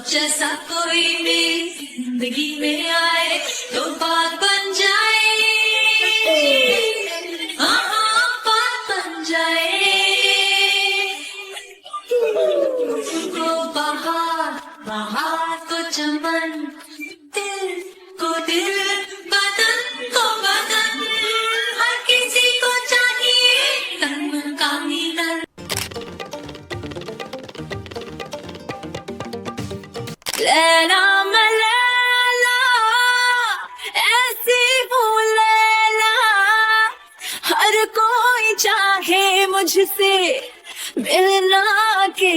जैसा कोई मेरी जिंदगी में आए तो बात बन जाए। हाँ हाँ बात बन जाए। को बाहर बाहर को चमन, दिल को दिल, बदन को बदन, हर किसी को चाहिए तन का मिलन। लैला मलैला ऐसी वो लैला, हर कोई चाहे मुझसे मिलना के।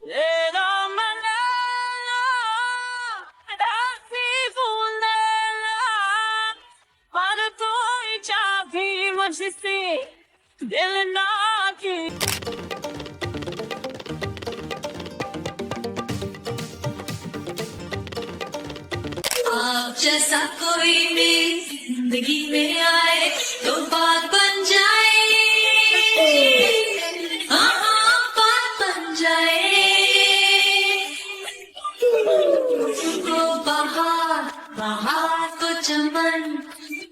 लैला मलैला ऐसी वो लैला, हर कोई चाहे मुझसे मिलना के। आप जैसा कोई मेरी जिंदगी में आए तो बात बन जाए। हाँ हाँ बात बन जाए। को बाहर बाहर को चमन,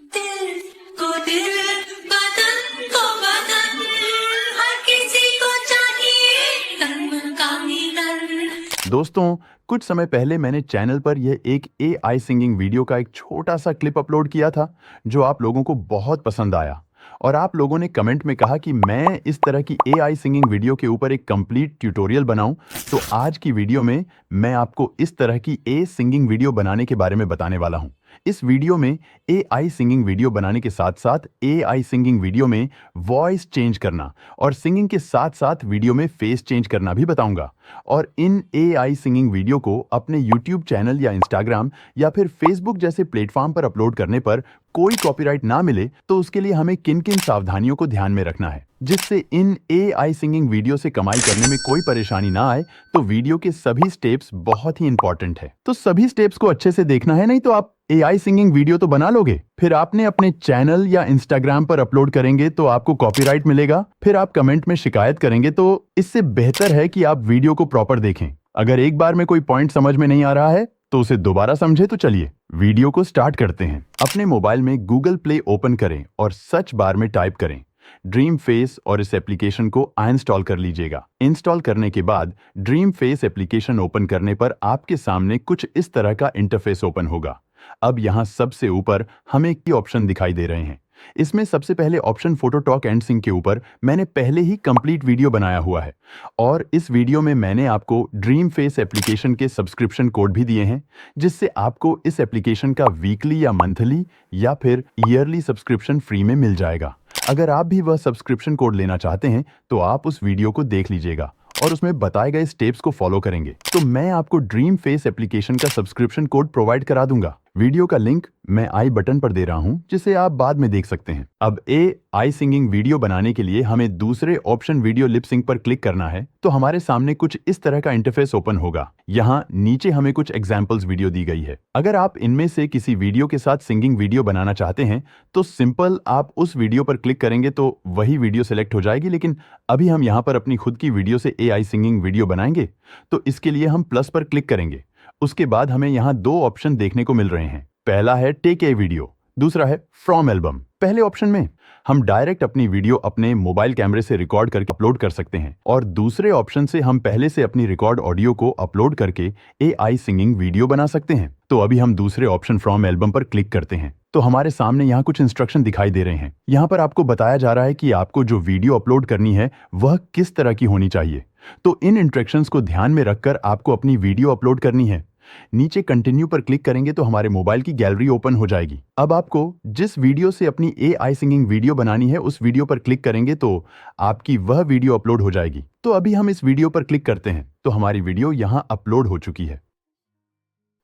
दिल को दिल, बदन को बदन, हर किसी को चाहिए तन का मिलन। दोस्तों, कुछ समय पहले मैंने चैनल पर यह एक AI सिंगिंग वीडियो का एक छोटा सा क्लिप अपलोड किया था जो आप लोगों को बहुत पसंद आया और आप लोगों ने कमेंट में कहा कि मैं इस तरह की AI सिंगिंग वीडियो के ऊपर एक कंप्लीट ट्यूटोरियल बनाऊं। तो आज की वीडियो में मैं आपको इस तरह की सिंगिंग वीडियो बनाने के बारे में बताने वाला हूं। इस वीडियो में AI सिंगिंग वीडियो बनाने के साथ साथ AI सिंगिंग वीडियो में वॉइस चेंज करना और सिंगिंग के साथ साथ वीडियो में फेस चेंज करना भी बताऊंगा। और इन AI सिंगिंग वीडियो को अपने YouTube चैनल या Instagram या फिर Facebook जैसे प्लेटफॉर्म पर अपलोड करने पर कोई कॉपीराइट ना मिले तो उसके लिए हमें किन किन सावधानियों को ध्यान में रखना है, जिससे इन AI सिंगिंग वीडियो से कमाई करने में कोई परेशानी ना आए। तो वीडियो के सभी स्टेप्स बहुत ही इंपॉर्टेंट है, तो सभी स्टेप्स को अच्छे से देखना है, नहीं तो आप AI सिंगिंग वीडियो तो बना लोगे, फिर आपने अपने चैनल या Instagram पर अपलोड करेंगे तो आपको कॉपीराइट मिलेगा, फिर आप कमेंट में शिकायत करेंगे। तो इससे बेहतर है कि आप वीडियो को प्रॉपर देखें। अगर एक बार में कोई पॉइंट समझ में नहीं आ रहा है तो उसे दोबारा समझे। तो चलिए वीडियो को स्टार्ट करते हैं। अपने मोबाइल में गूगल प्ले ओपन करें और सर्च बार में टाइप करें ड्रीम फेस और इस एप्लीकेशन को इंस्टॉल कर लीजिएगा। इंस्टॉल करने के बाद ड्रीम फेस एप्लीकेशन ओपन करने पर आपके सामने कुछ इस तरह का इंटरफेस ओपन होगा। अब यहाँ सबसे ऊपर हमें की ऑप्शन दिखाई दे रहे हैं। इसमें सबसे पहले ऑप्शन फोटो टॉक एंड सिंग के ऊपर मैंने पहले ही कंप्लीट वीडियो बनाया हुआ है और इस वीडियो में मैंने आपको ड्रीम फेस एप्लीकेशन के सब्सक्रिप्शन कोड भी दिए हैं, जिससे आपको इस एप्लीकेशन का वीकली या मंथली या फिर ईयरली सब्सक्रिप्शन फ्री में मिल जाएगा। अगर आप भी वह सब्सक्रिप्शन कोड लेना चाहते हैं तो आप उस वीडियो को देख लीजिएगा और उसमें बताए गए स्टेप्स को फॉलो करेंगे तो मैं आपको ड्रीम फेस एप्लीकेशन का सब्सक्रिप्शन कोड प्रोवाइड करा दूंगा। वीडियो का लिंक मैं आई बटन पर दे रहा हूं, जिसे आप बाद में देख सकते हैं। अब AI सिंगिंग वीडियो बनाने के लिए हमें दूसरे ऑप्शन वीडियो लिप सिंक पर क्लिक करना है तो हमारे सामने कुछ इस तरह का इंटरफेस ओपन होगा। यहाँ नीचे हमें कुछ एग्जांपल्स वीडियो दी गई है। अगर आप इनमें से किसी वीडियो के साथ सिंगिंग वीडियो बनाना चाहते हैं तो सिंपल आप उस वीडियो पर क्लिक करेंगे तो वही वीडियो सिलेक्ट हो जाएगी। लेकिन अभी हम यहाँ पर अपनी खुद की वीडियो से AI सिंगिंग वीडियो बनाएंगे तो इसके लिए हम प्लस पर क्लिक करेंगे। उसके बाद हमें यहाँ दो ऑप्शन देखने को मिल रहे हैं। पहला है टेक ए वीडियो, दूसरा है फ्रॉम एल्बम। पहले ऑप्शन में हम डायरेक्ट अपनी वीडियो अपने मोबाइल कैमरे से रिकॉर्ड करके अपलोड कर सकते हैं और दूसरे ऑप्शन से हम पहले से अपनी रिकॉर्ड ऑडियो को अपलोड करके AI सिंगिंग वीडियो बना सकते हैं। तो अभी हम दूसरे ऑप्शन फ्रॉम एल्बम पर क्लिक करते हैं तो हमारे सामने यहाँ कुछ इंस्ट्रक्शन दिखाई दे रहे हैं। यहाँ पर आपको बताया जा रहा है कि आपको जो वीडियो अपलोड करनी है वह किस तरह की होनी चाहिए। तो इन इंस्ट्रक्शंस को ध्यान में रखकर आपको अपनी वीडियो अपलोड करनी है। नीचे कंटिन्यू पर क्लिक करेंगे तो हमारे मोबाइल की गैलरी ओपन हो जाएगी। अब आपको जिस वीडियो से अपनी AI सिंगिंग वीडियो बनानी है उस वीडियो पर क्लिक करेंगे तो आपकी वह वीडियो अपलोड हो जाएगी। तो अभी हम इस वीडियो पर क्लिक करते हैं तो हमारी वीडियो यहाँ अपलोड हो चुकी है।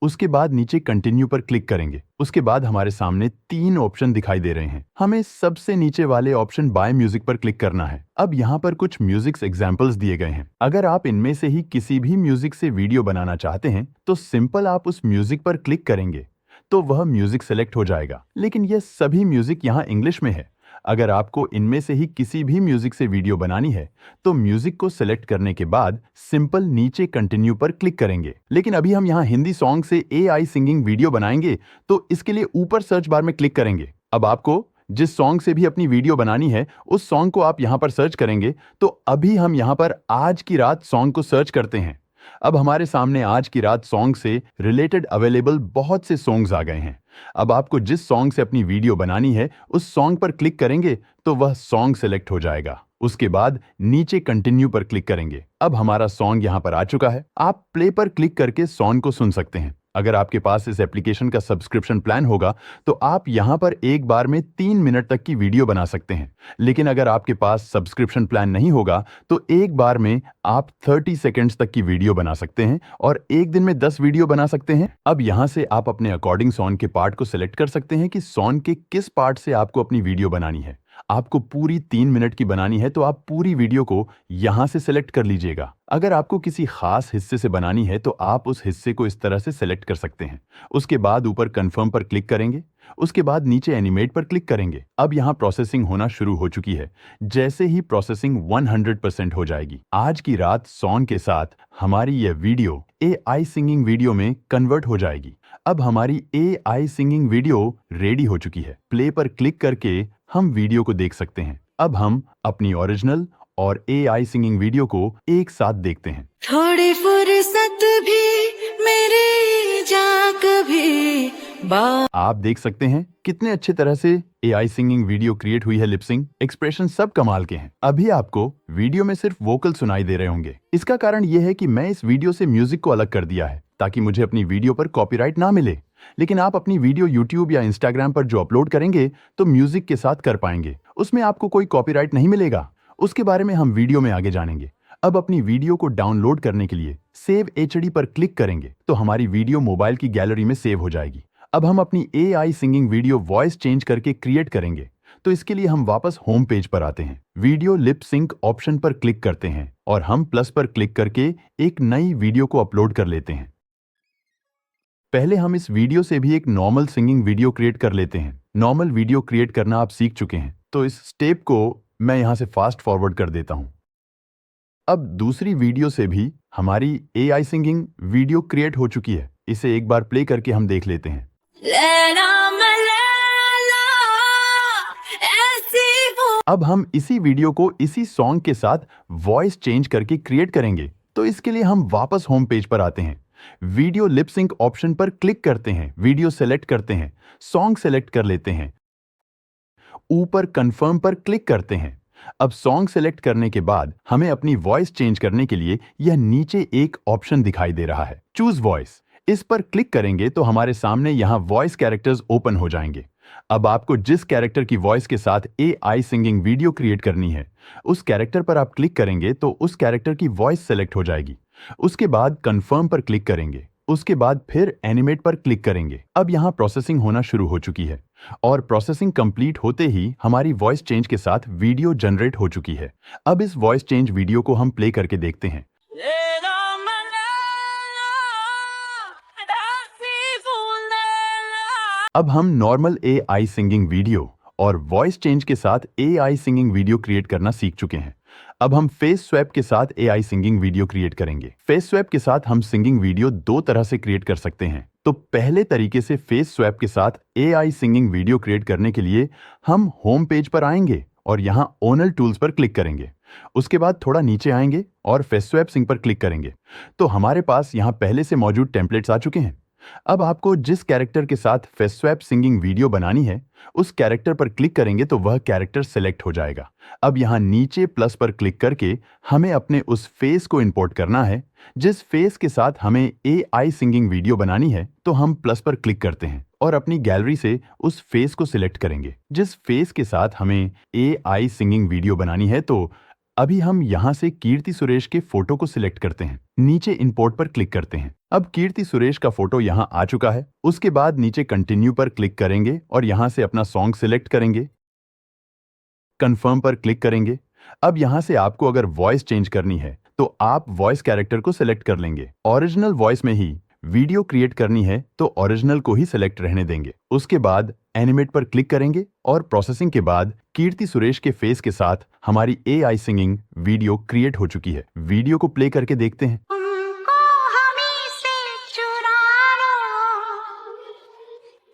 उसके बाद नीचे कंटिन्यू पर क्लिक करेंगे। उसके बाद हमारे सामने तीन ऑप्शन दिखाई दे रहे हैं। हमें सबसे नीचे वाले ऑप्शन बाय म्यूजिक पर क्लिक करना है। अब यहाँ पर कुछ म्यूजिक एग्जाम्पल्स दिए गए हैं। अगर आप इनमें से ही किसी भी म्यूजिक से वीडियो बनाना चाहते हैं तो सिंपल आप उस म्यूजिक पर क्लिक करेंगे तो वह म्यूजिक सेलेक्ट हो जाएगा। लेकिन यह सभी म्यूजिक यहाँ इंग्लिश में है। अगर आपको इनमें से ही किसी भी म्यूजिक से वीडियो बनानी है तो म्यूजिक को सिलेक्ट करने के बाद सिंपल नीचे कंटिन्यू पर क्लिक करेंगे। लेकिन अभी हम यहाँ हिंदी सॉन्ग से AI सिंगिंग वीडियो बनाएंगे तो इसके लिए ऊपर सर्च बार में क्लिक करेंगे। अब आपको जिस सॉन्ग से भी अपनी वीडियो बनानी है उस सॉन्ग को आप यहाँ पर सर्च करेंगे। तो अभी हम यहाँ पर आज की रात सॉन्ग को सर्च करते हैं। अब हमारे सामने आज की रात सॉन्ग से रिलेटेड अवेलेबल बहुत से सॉन्ग्स आ गए हैं। अब आपको जिस सॉन्ग से अपनी वीडियो बनानी है उस सॉन्ग पर क्लिक करेंगे तो वह सॉन्ग सेलेक्ट हो जाएगा। उसके बाद नीचे कंटिन्यू पर क्लिक करेंगे। अब हमारा सॉन्ग यहाँ पर आ चुका है। आप प्ले पर क्लिक करके सॉन्ग को सुन सकते हैं। अगर आपके पास इस एप्लीकेशन का सब्सक्रिप्शन प्लान होगा तो आप यहाँ पर एक बार में 3 मिनट तक की वीडियो बना सकते हैं। लेकिन अगर आपके पास सब्सक्रिप्शन प्लान नहीं होगा तो एक बार में आप 30 सेकेंड्स तक की वीडियो बना सकते हैं और एक दिन में 10 वीडियो बना सकते हैं। अब यहाँ से आप अपने अकॉर्डिंग सॉन्ग के पार्ट को सिलेक्ट कर सकते हैं कि सॉन्ग के किस पार्ट से आपको अपनी वीडियो बनानी है। आपको पूरी 3 मिनट की बनानी है तो आप पूरी वीडियो को यहां से सिलेक्ट कर लीजिएगा। अगर आपको किसी खास हिस्से से बनानी है तो आप उस हिस्से को इस तरह से सिलेक्ट कर सकते हैं। उसके बाद ऊपर कंफर्म पर क्लिक करेंगे। उसके बाद नीचे एनिमेट पर क्लिक करेंगे। अब यहाँ प्रोसेसिंग होना शुरू हो चुकी है। जैसे ही प्रोसेसिंग 100% हो जाएगी, आज की रात सॉन्ग के साथ हमारी यह वीडियो AI सिंगिंग वीडियो में कन्वर्ट हो जाएगी। अब हमारी AI सिंगिंग वीडियो रेडी हो चुकी है। प्ले पर क्लिक करके हम वीडियो को देख सकते हैं। अब हम अपनी ओरिजिनल और AI सिंगिंग वीडियो को एक साथ देखते हैं। थोड़ी फुर्सत भी मेरी जा कभी आप देख सकते हैं कितने अच्छे तरह से AI सिंगिंग वीडियो क्रिएट हुई है। लिपसिंग, एक्सप्रेशन सब कमाल के हैं। अभी आपको वीडियो में सिर्फ वोकल सुनाई दे रहे होंगे। इसका कारण यह है कि मैं इस वीडियो से म्यूजिक को अलग कर दिया है ताकि मुझे अपनी वीडियो पर कॉपीराइट ना मिले। लेकिन आप अपनी वीडियो YouTube या Instagram पर जो अपलोड करेंगे तो म्यूजिक के साथ कर पाएंगे। उसमें आपको कोई कॉपीराइट नहीं मिलेगा। उसके बारे में हम वीडियो में आगे जानेंगे। अब अपनी वीडियो को डाउनलोड करने के लिए सेव HD पर क्लिक करेंगे तो हमारी वीडियो मोबाइल की गैलरी में सेव हो जाएगी। अब हम अपनी AI singing video voice change करके क्रिएट करेंगे। तो इसके लिए हम वापस होम पेज पर आते हैं। वीडियो लिप सिंक ऑप्शन पर क्लिक करते हैं और हम प्लस पर क्लिक करके एक नई वीडियो को अपलोड कर लेते हैं। पहले हम इस वीडियो से भी एक नॉर्मल सिंगिंग वीडियो क्रिएट कर लेते हैं। नॉर्मल वीडियो क्रिएट करना आप सीख चुके हैं तो इस स्टेप को मैं यहां से फास्ट फॉरवर्ड कर देता हूं। अब दूसरी वीडियो से भी हमारी AI सिंगिंग वीडियो क्रिएट हो चुकी है। इसे एक बार प्ले करके हम देख लेते हैं। अब हम इसी वीडियो को इसी सॉन्ग के साथ वॉइस चेंज करके क्रिएट करेंगे। तो इसके लिए हम वापस होम पेज पर आते हैं। वीडियो लिप सिंक ऑप्शन पर क्लिक करते हैं। वीडियो सेलेक्ट करते हैं। सॉन्ग सेलेक्ट कर लेते हैं। ऊपर कंफर्म पर क्लिक करते हैं। अब सॉन्ग सेलेक्ट करने के बाद हमें अपनी वॉइस चेंज करने के लिए यह नीचे एक ऑप्शन दिखाई दे रहा है, चूज वॉइस। इस पर क्लिक करेंगे तो हमारे सामने यहां वॉइस कैरेक्टर्स ओपन हो जाएंगे। अब आपको जिस कैरेक्टर की वॉइस के साथ AI सिंगिंग वीडियो क्रिएट करनी है उस कैरेक्टर पर आप क्लिक करेंगे तो उस कैरेक्टर की वॉइस सेलेक्ट हो जाएगी। उसके बाद कंफर्म पर क्लिक करेंगे। उसके बाद फिर एनिमेट पर क्लिक करेंगे। अब यहाँ प्रोसेसिंग होना शुरू हो चुकी है और प्रोसेसिंग कंप्लीट होते ही हमारी वॉइस चेंज के साथ वीडियो जनरेट हो चुकी है। अब इस वॉइस चेंज वीडियो को हम प्ले करके देखते हैं। अब हम नॉर्मल AI सिंगिंग वीडियो और वॉइस चेंज के साथ AI सिंगिंग वीडियो क्रिएट करना सीख चुके हैं। अब हम फेस स्वैप के साथ AI सिंगिंग वीडियो क्रिएट करेंगे। फेस स्वैप के साथ हम सिंगिंग वीडियो 2 तरह से क्रिएट कर सकते हैं। तो पहले तरीके से फेस स्वैप के साथ AI सिंगिंग वीडियो क्रिएट करने के लिए हम होम पेज पर आएंगे और यहाँ ओनल टूल्स पर क्लिक करेंगे। उसके बाद थोड़ा नीचे आएंगे और फेस स्वैप सिंग पर क्लिक करेंगे तो हमारे पास यहाँ पहले से मौजूद टेम्पलेट्स आ चुके हैं। अब आपको जिस कैरेक्टर के साथ फेस स्वैप सिंगिंग वीडियो बनानी है उस कैरेक्टर पर क्लिक करेंगे तो वह कैरेक्टर सेलेक्ट हो जाएगा। अब यहाँ नीचे प्लस पर क्लिक करके हमें अपने उस फेस को इंपोर्ट करना है। जिस फेस के साथ हमें AI सिंगिंग वीडियो बनानी है तो हम प्लस पर क्लिक करते हैं और अपनी गैलरी से उस फेस को सिलेक्ट करेंगे। जिस फेस के साथ हमें AI सिंगिंग वीडियो बनानी है तो अभी हम यहाँ से कीर्ति सुरेश के फोटो को सिलेक्ट करते हैं। नीचे इंपोर्ट पर क्लिक करते हैं। अब कीर्ति सुरेश का फोटो यहाँ आ चुका है। उसके बाद नीचे कंटिन्यू पर क्लिक करेंगे और यहाँ से अपना सॉन्ग सिलेक्ट करेंगे। कंफर्म पर क्लिक करेंगे। अब यहाँ से आपको अगर वॉइस चेंज करनी है तो आप वॉइस कैरेक्टर को सिलेक्ट कर लेंगे। ओरिजिनल वॉइस में ही वीडियो क्रिएट करनी है तो ओरिजिनल को ही सिलेक्ट रहने देंगे। उसके बाद एनिमेट पर क्लिक करेंगे और प्रोसेसिंग के बाद कीर्ति सुरेश के फेस के साथ हमारी एआई सिंगिंग वीडियो क्रिएट हो चुकी है। वीडियो को प्ले करके देखते हैं। तुमको हमी से चुरा लो,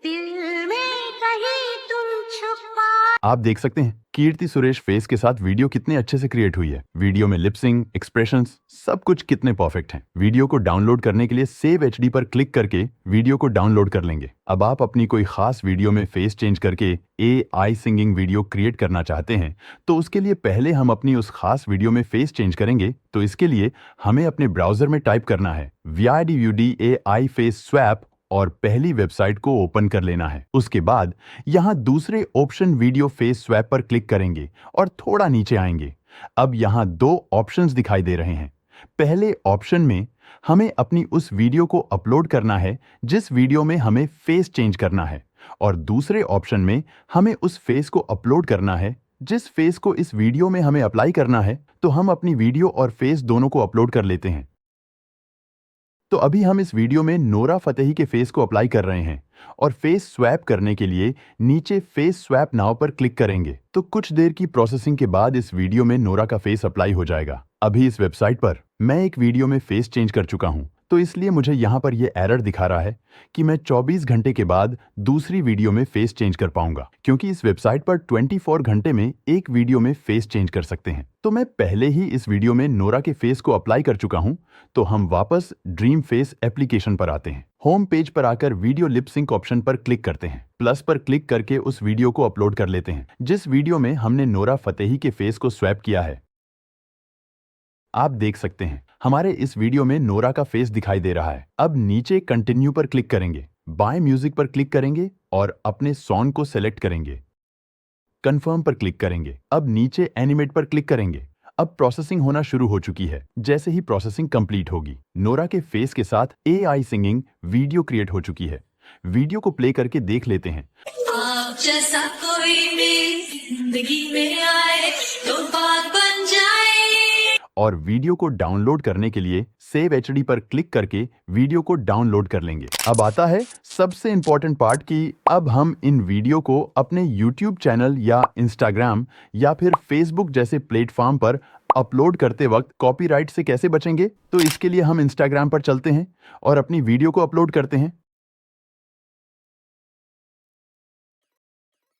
दिल में कहीं तुम छुपा। आप देख सकते हैं कीर्ति सुरेश फेस के साथ वीडियो कितने अच्छे से क्रिएट हुई है। वीडियो में लिपसिंग, एक्सप्रेशंस सब कुछ कितने परफेक्ट हैं। वीडियो को डाउनलोड करने के लिए सेव एचडी पर क्लिक करके वीडियो को डाउनलोड कर लेंगे। अब आप अपनी कोई खास वीडियो में फेस चेंज करके एआई सिंगिंग वीडियो क्रिएट करना चाहते हैं तो उसके लिए पहले हम अपनी उस खास वीडियो में फेस चेंज करेंगे। तो इसके लिए हमें अपने ब्राउजर में टाइप करना है VIDUD AI फेस स्वैप और पहली वेबसाइट को ओपन कर लेना है। उसके बाद यहां दूसरे ऑप्शन वीडियो फेस स्वैप पर क्लिक करेंगे और थोड़ा नीचे आएंगे। अब यहां दो ऑप्शंस दिखाई दे रहे हैं। पहले ऑप्शन में हमें अपनी उस वीडियो को अपलोड करना है जिस वीडियो में हमें फेस चेंज करना है, और दूसरे ऑप्शन में हमें उस फेस को अपलोड करना है जिस फेस को इस वीडियो में हमें अप्लाई करना है। तो हम अपनी वीडियो और फेस दोनों को अपलोड कर लेते हैं। तो अभी हम इस वीडियो में नोरा फतेही के फेस को अप्लाई कर रहे हैं और फेस स्वैप करने के लिए नीचे फेस स्वैप नाउ पर क्लिक करेंगे। तो कुछ देर की प्रोसेसिंग के बाद इस वीडियो में नोरा का फेस अप्लाई हो जाएगा। अभी इस वेबसाइट पर मैं एक वीडियो में फेस चेंज कर चुका हूं, तो इसलिए मुझे यहां पर यह एरर दिखा रहा है कि मैं 24 घंटे के बाद दूसरी वीडियो में फेस चेंज कर पाऊंगा, क्योंकि इस वेबसाइट पर 24 घंटे में एक वीडियो में फेस चेंज कर सकते हैं। तो मैं पहले ही इस वीडियो में नोरा के फेस को अप्लाई कर चुका हूं। तो हम वापस ड्रीम फेस एप्लीकेशन पर आते हैं। होम पेज पर आकर वीडियो लिप सिंक ऑप्शन पर क्लिक करते हैं। प्लस पर क्लिक करके उस वीडियो को अपलोड कर लेते हैं जिस वीडियो में हमने नोरा फतेही के फेस को स्वैप किया है। आप देख सकते हैं हमारे इस वीडियो में नोरा का फेस दिखाई दे रहा है। अब नीचे कंटिन्यू पर क्लिक करेंगे, बाय म्यूजिक पर क्लिक करेंगे और अपने सॉन्ग को सेलेक्ट करेंगे। कंफर्म पर क्लिक करेंगे। अब नीचे एनिमेट पर क्लिक करेंगे। अब प्रोसेसिंग होना शुरू हो चुकी है। जैसे ही प्रोसेसिंग कंप्लीट होगी, नोरा के फेस के साथ एआई सिंगिंग वीडियो क्रिएट हो चुकी है। वीडियो को प्ले करके देख लेते हैं। आप जैसा कोई मेरी जिंदगी में आए तो बात बन जाए। और वीडियो को डाउनलोड करने के लिए सेव एचडी पर क्लिक करके वीडियो को डाउनलोड कर लेंगे। अब आता है सबसे इंपॉर्टेंट पार्ट कि अब हम इन वीडियो को अपने यूट्यूब चैनल या इंस्टाग्राम या फिर फेसबुक जैसे प्लेटफॉर्म पर अपलोड करते वक्त कॉपीराइट से कैसे बचेंगे। तो इसके लिए हम इंस्टाग्राम पर चलते हैं और अपनी वीडियो को अपलोड करते हैं।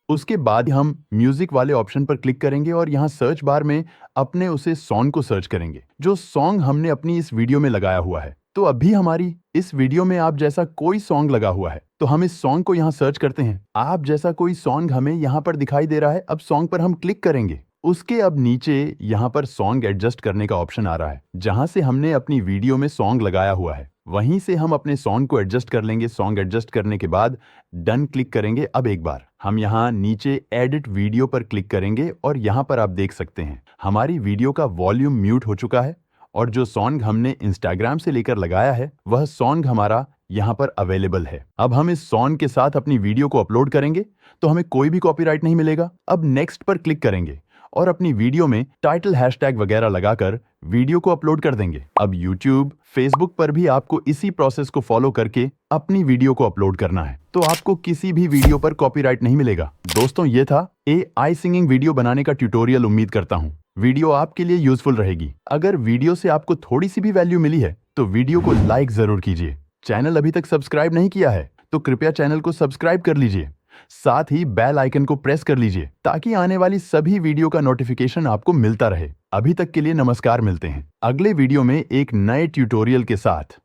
उसके बाद हम म्यूजिक वाले ऑप्शन पर क्लिक करेंगे और यहाँ सर्च बार में अपने उसे सॉन्ग को सर्च करेंगे जो सॉन्ग हमने अपनी इस वीडियो में लगाया हुआ है। तो अभी हमारी इस वीडियो में आप जैसा कोई सॉन्ग लगा हुआ है, तो हम इस सॉन्ग को यहाँ सर्च करते हैं। आप जैसा कोई सॉन्ग हमें यहाँ पर दिखाई दे रहा है। अब सॉन्ग पर हम क्लिक करेंगे। उसके अब नीचे यहाँ पर सॉन्ग एडजस्ट करने का ऑप्शन आ रहा है, जहां से हमने अपनी वीडियो में सॉन्ग लगाया हुआ है वहीं से हम अपने सॉन्ग को एडजस्ट कर लेंगे। सॉन्ग एडजस्ट करने के बाद डन क्लिक करेंगे। अब एक बार हम यहाँ नीचे एडिट वीडियो पर क्लिक करेंगे और यहाँ पर आप देख सकते हैं हमारी वीडियो का वॉल्यूम म्यूट हो चुका है और जो सॉन्ग हमने इंस्टाग्राम से लेकर लगाया है वह सॉन्ग हमारा यहाँ पर अवेलेबल है। अब हम इस सॉन्ग के साथ अपनी वीडियो को अपलोड करेंगे तो हमें कोई भी कॉपीराइट नहीं मिलेगा। अब नेक्स्ट पर क्लिक करेंगे और अपनी वीडियो में टाइटल, हैशटैग वगैरह लगाकर वीडियो को अपलोड कर देंगे। अब YouTube, Facebook पर भी आपको इसी प्रोसेस को फॉलो करके अपनी वीडियो को अपलोड करना है, तो आपको किसी भी वीडियो पर कॉपीराइट नहीं मिलेगा। दोस्तों, ये था AI सिंगिंग वीडियो बनाने का ट्यूटोरियल। उम्मीद करता हूँ वीडियो आपके लिए यूजफुल रहेगी। अगर वीडियो से आपको थोड़ी सी भी वैल्यू मिली है तो वीडियो को लाइक जरूर कीजिए। चैनल अभी तक सब्सक्राइब नहीं किया है तो कृपया चैनल को सब्सक्राइब कर लीजिए। साथ ही बेल आइकन को प्रेस कर लीजिए ताकि आने वाली सभी वीडियो का नोटिफिकेशन आपको मिलता रहे। अभी तक के लिए नमस्कार, मिलते हैं अगले वीडियो में एक नए ट्यूटोरियल के साथ।